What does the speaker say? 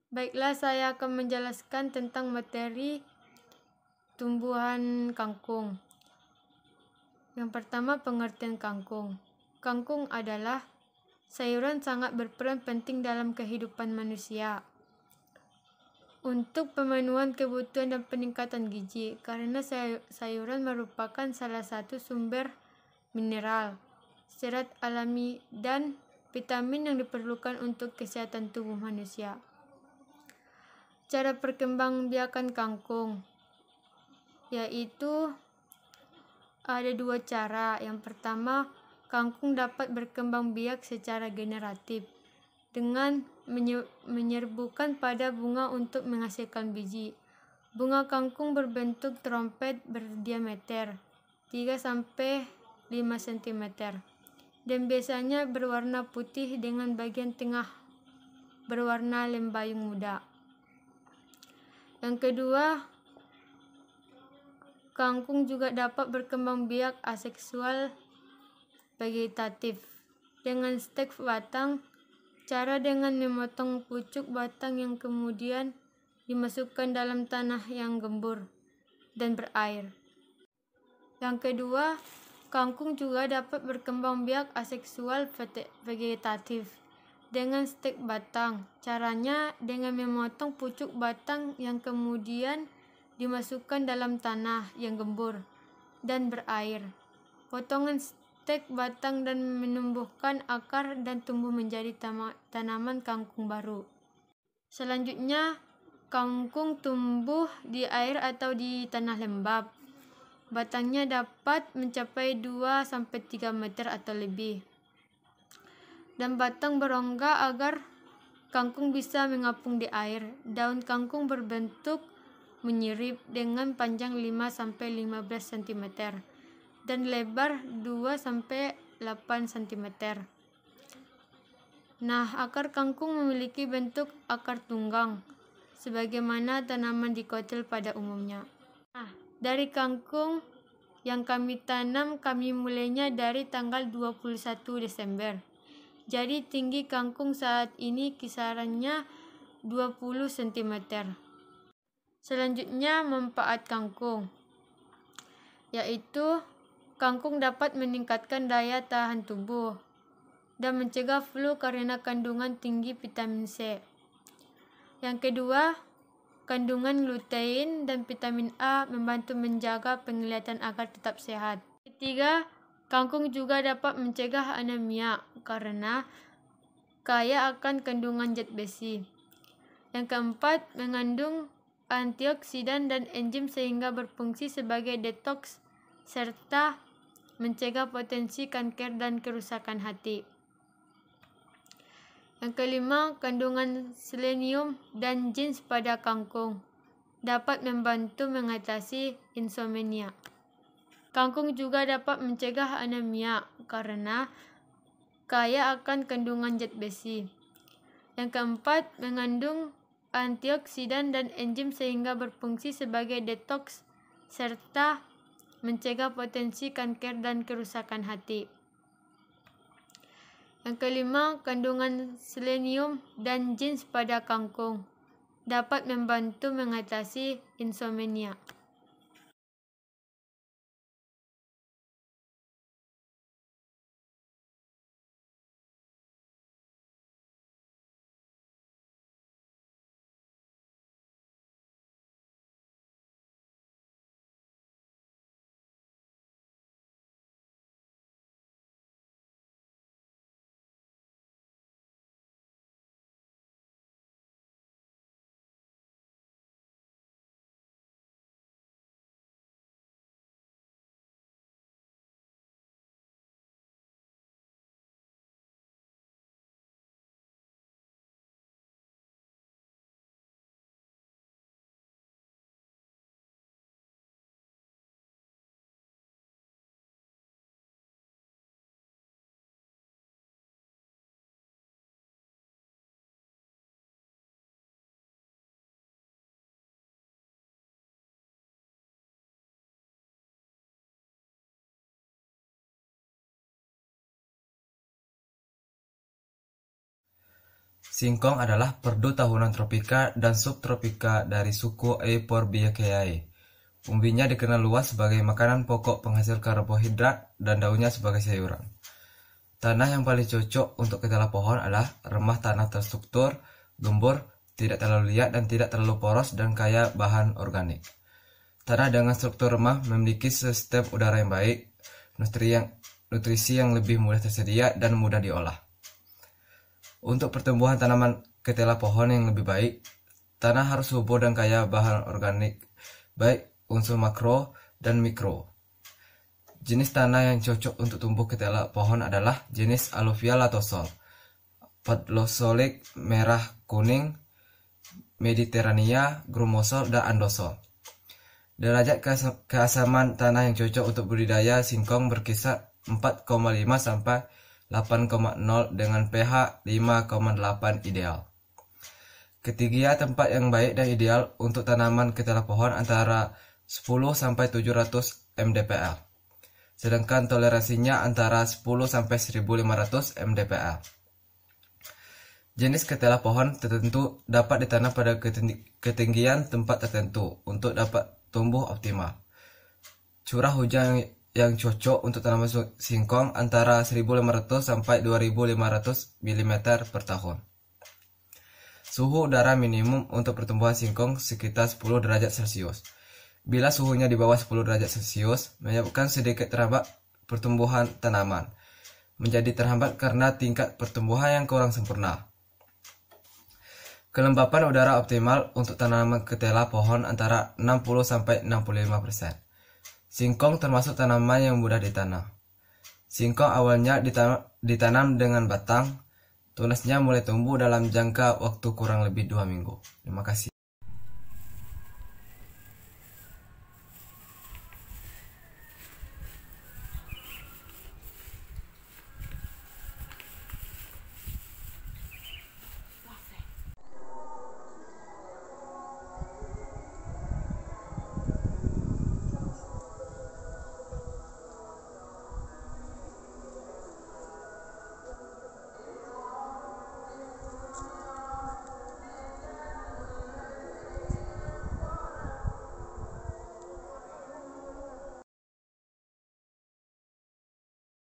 Baiklah, saya akan menjelaskan tentang materi tumbuhan kangkung. Yang pertama, pengertian kangkung. Kangkung adalah sayuran sangat berperan penting dalam kehidupan manusia untuk pemenuhan kebutuhan dan peningkatan gizi, karena sayuran merupakan salah satu sumber mineral, serat alami, dan vitamin yang diperlukan untuk kesehatan tubuh manusia. Cara perkembangbiakan kangkung yaitu ada dua cara. Yang pertama, kangkung dapat berkembang biak secara generatif dengan menyerbukan pada bunga untuk menghasilkan biji. Bunga kangkung berbentuk trompet berdiameter 3-5 cm dan biasanya berwarna putih dengan bagian tengah berwarna lembayung muda. Yang kedua, kangkung juga dapat berkembang biak aseksual vegetatif dengan stek batang. Cara dengan memotong pucuk batang yang kemudian dimasukkan dalam tanah yang gembur dan berair. Yang kedua, kangkung juga dapat berkembang biak aseksual vegetatif dengan stek batang. Caranya dengan memotong pucuk batang yang kemudian dimasukkan dalam tanah yang gembur dan berair. Potongan stek batang dan menumbuhkan akar dan tumbuh menjadi tanaman kangkung baru. Selanjutnya, kangkung tumbuh di air atau di tanah lembab. Batangnya dapat mencapai 2-3 meter atau lebih. Dan batang berongga agar kangkung bisa mengapung di air. Daun kangkung berbentuk menyirip dengan panjang 5-15 cm dan lebar 2-8 cm. Nah, akar kangkung memiliki bentuk akar tunggang sebagaimana tanaman dikotil pada umumnya. Nah, dari kangkung yang kami tanam, kami mulainya dari tanggal 21 Desember. Jadi tinggi kangkung saat ini kisarannya 20 cm. Selanjutnya, manfaat kangkung yaitu kangkung dapat meningkatkan daya tahan tubuh dan mencegah flu karena kandungan tinggi vitamin C. Yang kedua, kandungan lutein dan vitamin A membantu menjaga penglihatan agar tetap sehat. Ketiga, kangkung juga dapat mencegah anemia karena kaya akan kandungan zat besi. Yang keempat, mengandung antioksidan dan enzim sehingga berfungsi sebagai detoks serta mencegah potensi kanker dan kerusakan hati. Yang kelima, kandungan selenium dan zink pada kangkung dapat membantu mengatasi insomnia. Kangkung juga dapat mencegah anemia karena kaya akan kandungan zat besi. Yang keempat, mengandung antioksidan dan enzim sehingga berfungsi sebagai detoks serta mencegah potensi kanker dan kerusakan hati. Yang kelima, kandungan selenium dan zink pada kangkung dapat membantu mengatasi insomnia. Singkong adalah perdu tahunan tropika dan subtropika dari suku Euphorbia. Umbinya dikenal luas sebagai makanan pokok penghasil karbohidrat dan daunnya sebagai sayuran. Tanah yang paling cocok untuk ketela pohon adalah remah tanah terstruktur, gembur, tidak terlalu liat dan tidak terlalu poros dan kaya bahan organik. Tanah dengan struktur remah memiliki sistem udara yang baik, nutrisi yang lebih mudah tersedia dan mudah diolah. Untuk pertumbuhan tanaman ketela pohon yang lebih baik, tanah harus subur dan kaya bahan organik, baik unsur makro dan mikro. Jenis tanah yang cocok untuk tumbuh ketela pohon adalah jenis alluvial atau sol, padlosolik, merah kuning, mediterania, grumosol, dan andosol. Derajat keasaman tanah yang cocok untuk budidaya singkong berkisar 4,5 sampai 8,0 dengan pH 5,8 ideal. Ketiga, tempat yang baik dan ideal untuk tanaman ketela pohon antara 10 sampai 700 mdpl. Sedangkan toleransinya antara 10 sampai 1500 mdpl. Jenis ketela pohon tertentu dapat ditanam pada ketinggian tempat tertentu untuk dapat tumbuh optimal. Curah hujan yang cocok untuk tanaman singkong antara 1500 sampai 2500 mm per tahun. Suhu udara minimum untuk pertumbuhan singkong sekitar 10 derajat Celcius. Bila suhunya di bawah 10 derajat Celcius, menyebabkan sedikit terhambat pertumbuhan tanaman. Menjadi terhambat karena tingkat pertumbuhan yang kurang sempurna. Kelembapan udara optimal untuk tanaman ketela pohon antara 60 sampai 65%. Singkong termasuk tanaman yang mudah ditanam. Singkong awalnya ditanam dengan batang, tunasnya mulai tumbuh dalam jangka waktu kurang lebih 2 minggu. Terima kasih.